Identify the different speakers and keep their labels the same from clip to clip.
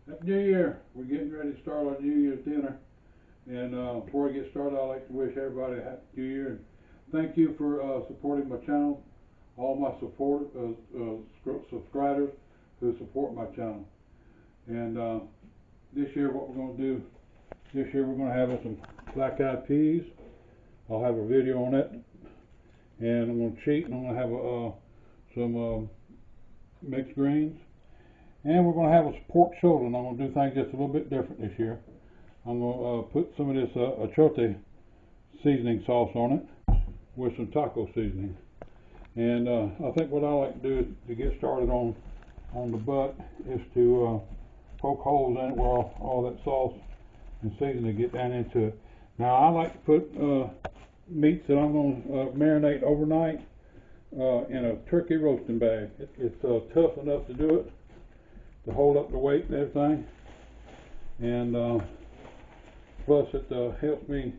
Speaker 1: Happy New Year. We're getting ready to start our New Year's dinner. And before I get started, I'd like to wish everybody a Happy New Year. And thank you for supporting my channel, all my subscribers who support my channel. And this year, what we're going to do, this year we're going to have some black-eyed peas. I'll have a video on it. And I'm going to cheat, and I'm going to have some mixed greens. And we're going to have a pork shoulder, and I'm going to do things just a little bit different this year. I'm going to put some of this Achiote seasoning sauce on it with some taco seasoning. And I think what I like to do to get started on the butt is to poke holes in it where all that sauce and seasoning get down into it. Now I like to put meats that I'm going to marinate overnight in a turkey roasting bag. It's tough enough to do it, to hold up the weight and everything, and plus it helps me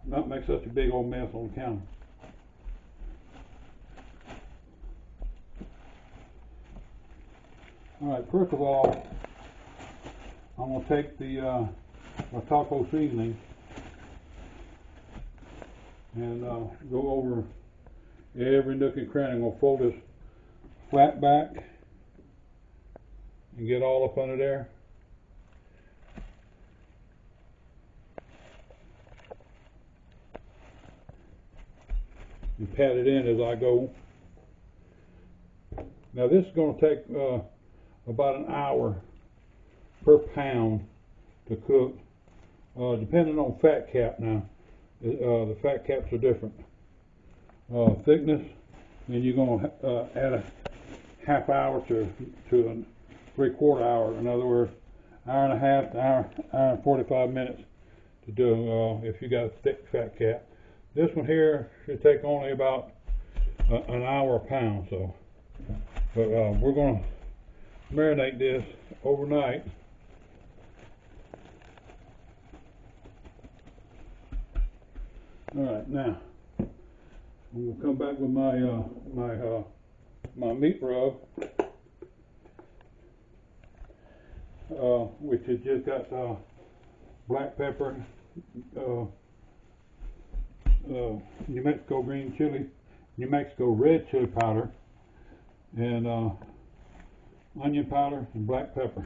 Speaker 1: not make such a big old mess on the counter. Alright, first of all, I'm going to take the my taco seasoning and go over every nook and cranny. I'm going to fold this flat back and get all up under there. And pat it in as I go. Now this is going to take about an hour per pound to cook, depending on fat cap. Now the fat caps are different thickness, and you're going to add a half hour to a 3/4 hour. In other words, hour and a half to hour and 45 minutes to do if you got a thick fat cap. This one here should take only about an hour a pound. So, but we're going to marinate this overnight. All right, now we'll come back with my meat rub, which has just got black pepper, New Mexico green chili, New Mexico red chili powder, and onion powder and black pepper.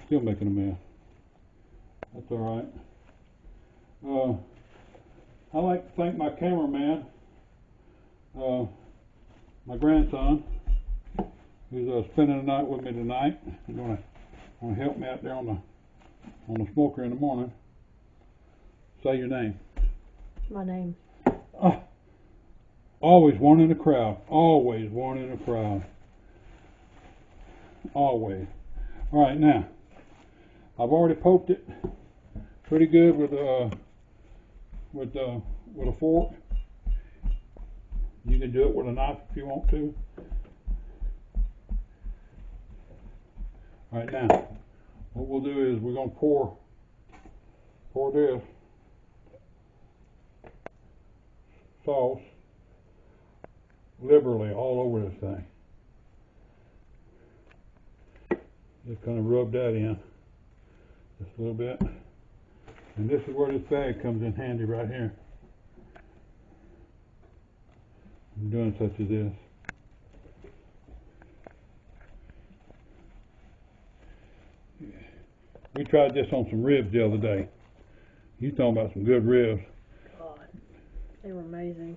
Speaker 1: Still making a mess. That's all right. I like to thank my cameraman, my grandson, who's spending the night with me tonight. He's going to help me out there on the smoker in the morning. Say your name.
Speaker 2: My name.
Speaker 1: Always one in the crowd. Always one in the crowd. Always. All right, now I've already poked it pretty good with a fork. You can do it with a knife if you want to. All right, now what we'll do is we're going to pour this sauce liberally all over this thing. Just kind of rub that in just a little bit. And this is where this bag comes in handy right here. I'm doing such as this. We tried this on some ribs the other day. You talking about some good ribs.
Speaker 2: God, they were amazing.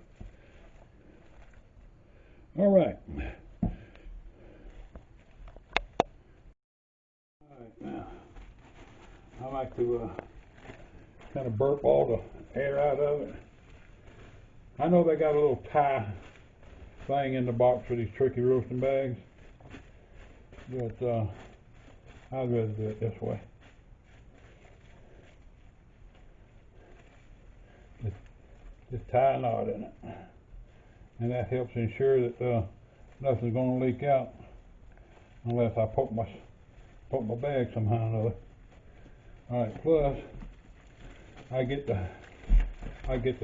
Speaker 1: All right. Now I like to kind of burp all the air out of it. I know they got a little tie thing in the box for these turkey roasting bags, but I'd rather do it this way. Just tie a knot in it, and that helps ensure that nothing's going to leak out unless I poke my bag somehow or another. All right, plus I get the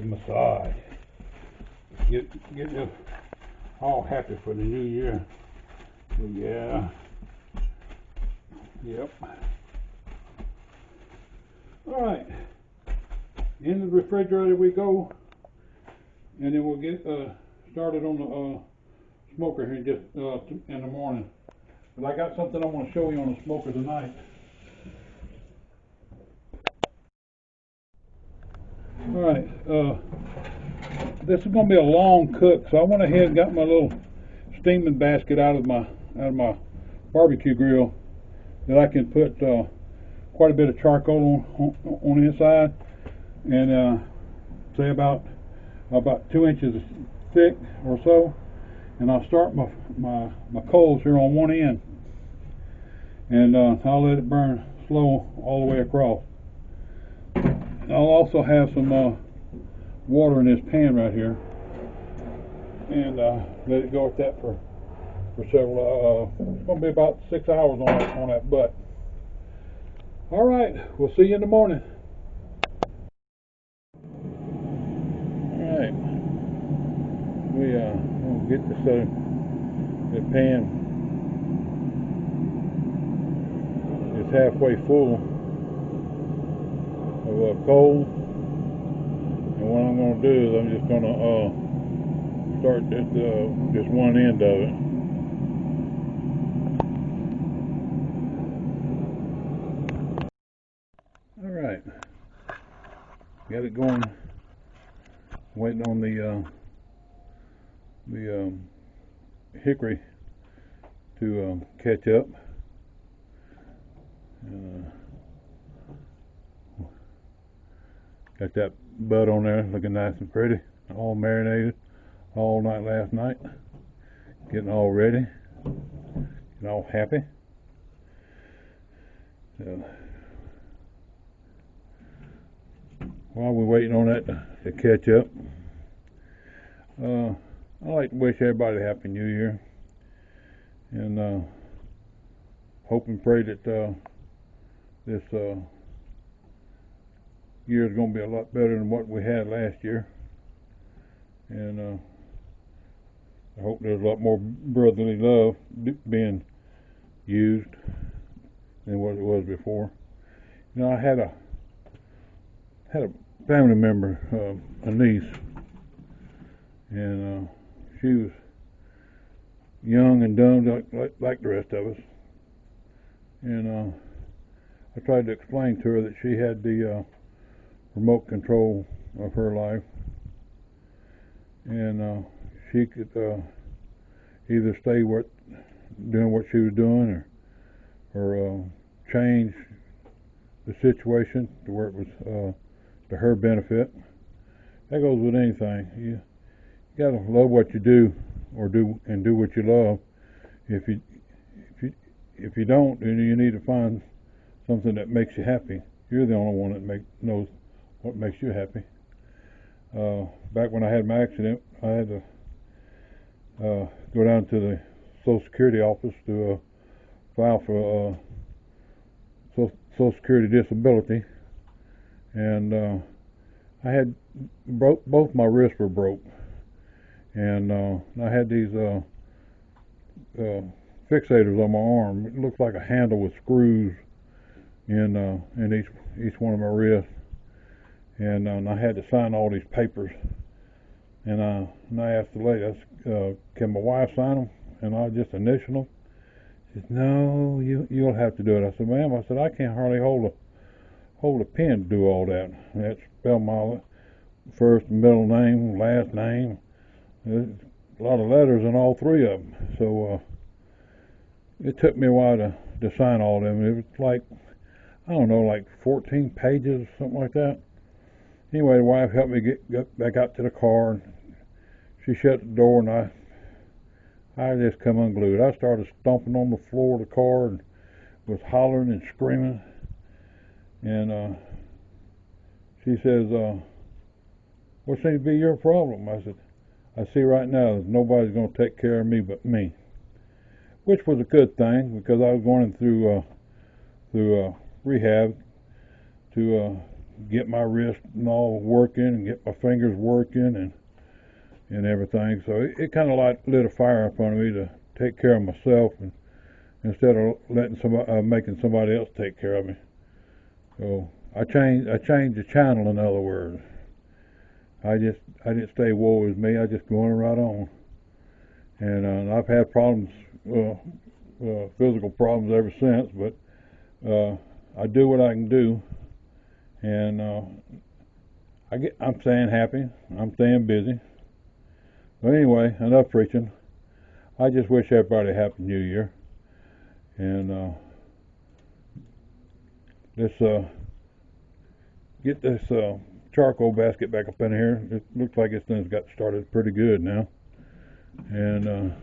Speaker 1: massage. Get all happy for the new year. So yeah. Yep. Alright. In the refrigerator we go. And then we'll get started on the smoker here just in the morning. But I got something I want to show you on the smoker tonight. Alright, this is going to be a long cook, so I went ahead and got my little steaming basket out of my barbecue grill that I can put quite a bit of charcoal on the inside, and say about 2 inches thick or so. And I'll start my coals here on one end, and I'll let it burn slow all the way across. I'll also have some water in this pan right here, and let it go at that for several. It's going to be about 6 hours on that butt. All right, we'll see you in the morning. All right, we'll get the pan is halfway full of coal, and what I'm going to do is I'm just going to start just one end of it. All right, got it going. Waiting on the hickory to catch up. Got that butt on there looking nice and pretty, all marinated all night last night, getting all ready, getting all happy. So while we're waiting on that to catch up, I'd like to wish everybody a Happy New Year, and hope and pray that this year is going to be a lot better than what we had last year, and I hope there's a lot more brotherly love being used than what it was before. You know, I had a family member, a niece, and she was young and dumb like the rest of us, and I tried to explain to her that she had the remote control of her life, and she could either stay doing what she was doing, or change the situation to where it was to her benefit. That goes with anything. You gotta love what you do, or do what you love. If you don't, then you need to find something that makes you happy. You're the only one that knows what makes you happy. Back when I had my accident, I had to go down to the Social Security office to file for Social Security disability, and I had both my wrists were broke, and I had these fixators on my arm. It looked like a handle with screws in each one of my wrists, and I had to sign all these papers. And I asked the lady, can my wife sign them? And I just initialed them. She said, no, you'll have to do it. I said, ma'am, I said, I can't hardly hold a pen to do all that. I had to spell my first and middle name, last name. There's a lot of letters in all three of them. So it took me a while to sign all of them. It was like, I don't know, like 14 pages, something like that. Anyway, the wife helped me get back out to the car, and she shut the door, and I just come unglued. I started stomping on the floor of the car and was hollering and screaming. And she says, what seems to be your problem? I said, I see right now that nobody's going to take care of me but me. Which was a good thing, because I was going through rehab to get my wrist and all working, and get my fingers working, and everything. So it kind of like lit a fire up under me to take care of myself, and instead of letting somebody making somebody else take care of me. So I changed the channel. In other words, I didn't stay woe is me. I just going right on, and I've had problems, physical problems ever since. But I do what I can do, and I'm staying happy. I'm staying busy. But anyway, enough preaching. I just wish everybody a happy New Year, and let's get this charcoal basket back up in here. It looks like this thing's got started pretty good now, and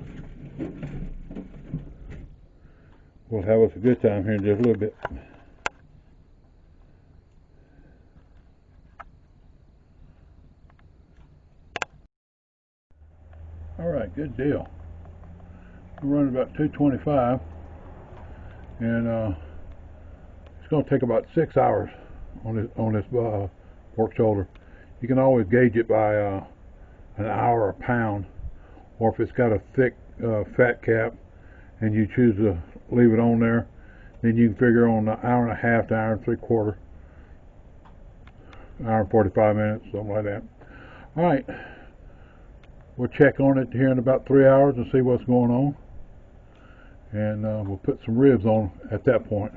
Speaker 1: we'll have us a good time here in just a little bit. All right, good deal. We're running about 225, and it's going to take about 6 hours on this pork shoulder. You can always gauge it by an hour or a pound, or if it's got a thick fat cap and you choose to leave it on there, then you can figure on an hour and a half to hour and 3/4, hour and 45 minutes, something like that. All right, we'll check on it here in about 3 hours and see what's going on, and we'll put some ribs on at that point.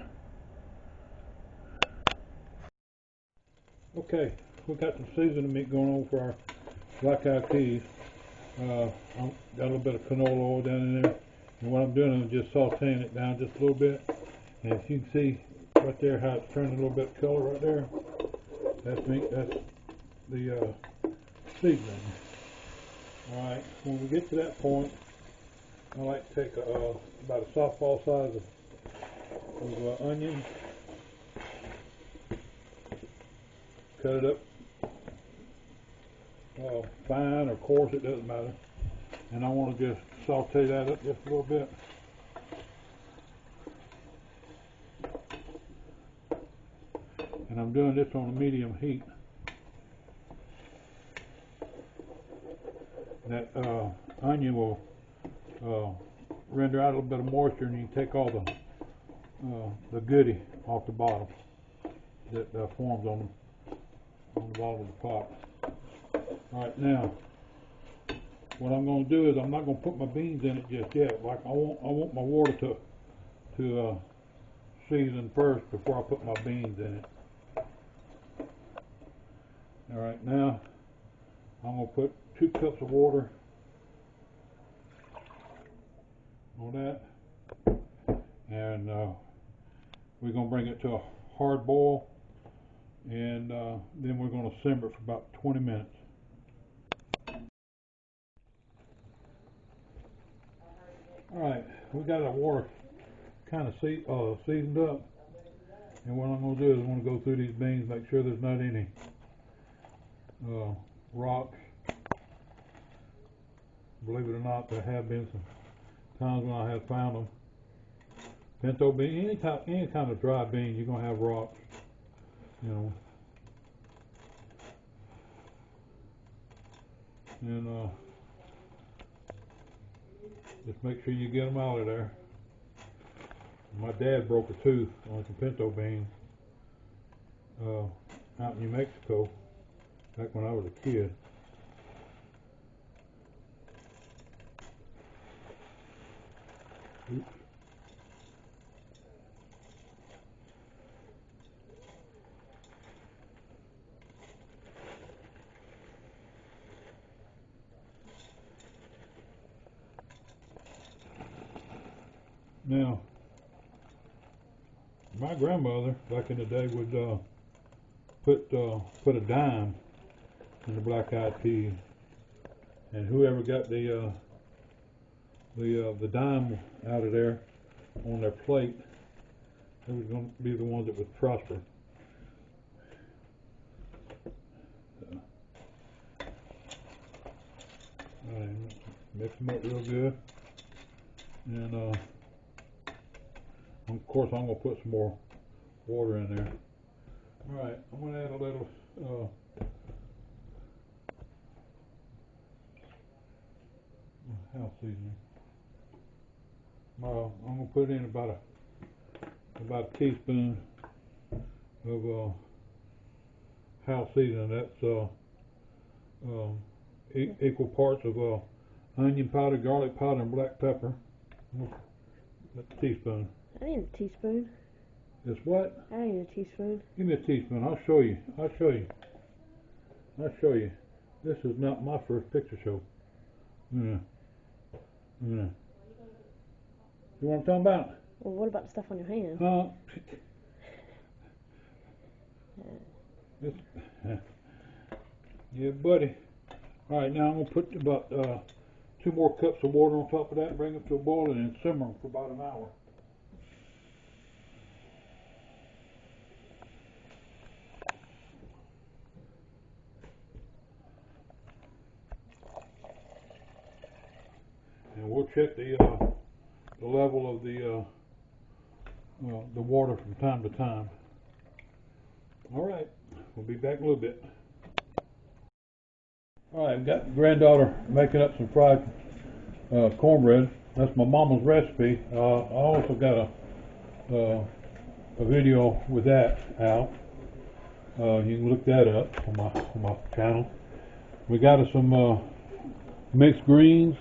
Speaker 1: Okay, we got some seasoning meat going on for our black-eyed peas. I've got a little bit of canola oil down in there, and what I'm doing is just sauteing it down just a little bit. And if you can see right there how it's turning a little bit of color right there, that's the seasoning. All right, when we get to that point, I like to take about a softball size of onion, cut it up fine or coarse, it doesn't matter. And I want to just saute that up just a little bit. And I'm doing this on a medium heat. That onion will render out a little bit of moisture, and you take all the goody off the bottom that forms on the bottom of the pot. All right, now what I'm going to do is I'm not going to put my beans in it just yet. Like I want my water to season first before I put my beans in it. All right, now I'm going to put 2 cups of water on that, and we're going to bring it to a hard boil, and then we're going to simmer it for about 20 minutes. Alright, we got our water kind of seasoned up, and what I'm going to do is I'm going to go through these beans, make sure there's not any rocks. Believe it or not, there have been some times when I have found them. Pinto bean, any kind of dry bean, you're going to have rocks, you know. And just make sure you get them out of there. My dad broke a tooth on some pinto beans out in New Mexico back when I was a kid. Oops. Now, my grandmother back in the day would put a dime in the black-eyed peas, and whoever got the dime out of there on their plate, they was going to be the ones that would prosper. Alright, mix them up real good, and of course I'm going to put some more water in there. Alright, I'm going to add a little house seasoning. I'm gonna put in about a teaspoon of house seasoning. That's equal parts of onion powder, garlic powder, and black pepper. That's a teaspoon.
Speaker 2: I need a teaspoon.
Speaker 1: It's what?
Speaker 2: I need a teaspoon.
Speaker 1: Give me a teaspoon. I'll show you. This is not my first picture show. You know what I'm talking about?
Speaker 2: Well, what about the stuff on your hand?
Speaker 1: Yeah, buddy. All right, now I'm gonna put about 2 more cups of water on top of that, bring it to a boil, and then simmer them for about an hour. And we'll check the level of the water from time to time. All right, we'll be back in a little bit. All right, I've got granddaughter making up some fried cornbread. That's my mama's recipe. I also got a video with that out. You can look that up on my channel. We got some mixed greens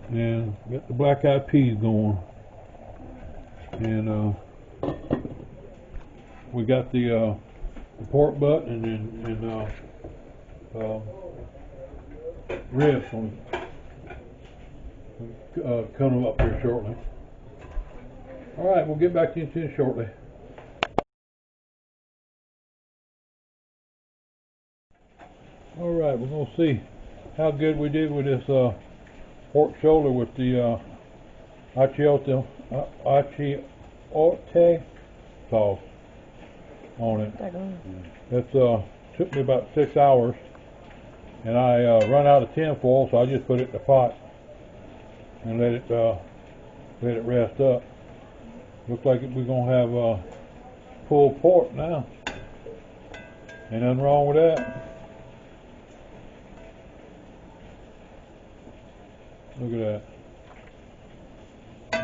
Speaker 1: and got the black-eyed peas going. And we got the pork butt and ribs coming up here shortly. All right, we'll get back to you shortly. All right, we're gonna see how good we did with this pork shoulder with the Achiote sauce on it. It's took me about 6 hours, and I run out of tin foil, so I just put it in the pot and let it rest up. Looks like we're gonna have pulled pork now. Ain't nothing wrong with that. Look at that.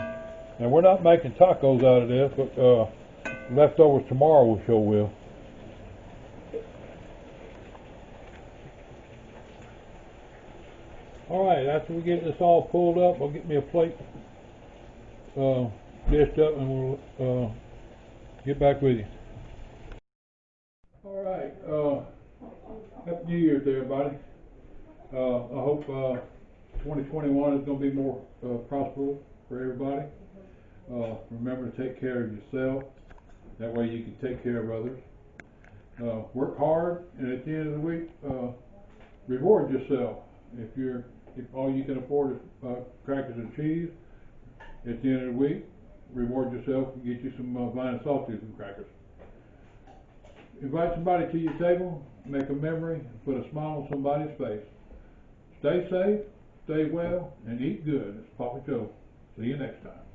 Speaker 1: Now we're not making tacos out of this, but leftovers tomorrow we sure will. Alright, after we get this all pulled up, I'll get me a plate dished up and we'll get back with you. Alright, Happy New Year to everybody. I hope 2021 is going to be more prosperous for everybody. Remember to take care of yourself. That way you can take care of others. Work hard, and at the end of the week, reward yourself. If all you can afford is crackers and cheese, at the end of the week, reward yourself and get you some vine and saltines and crackers. Invite somebody to your table, make a memory, put a smile on somebody's face. Stay safe, stay well, and eat good. It's Papa Joe. See you next time.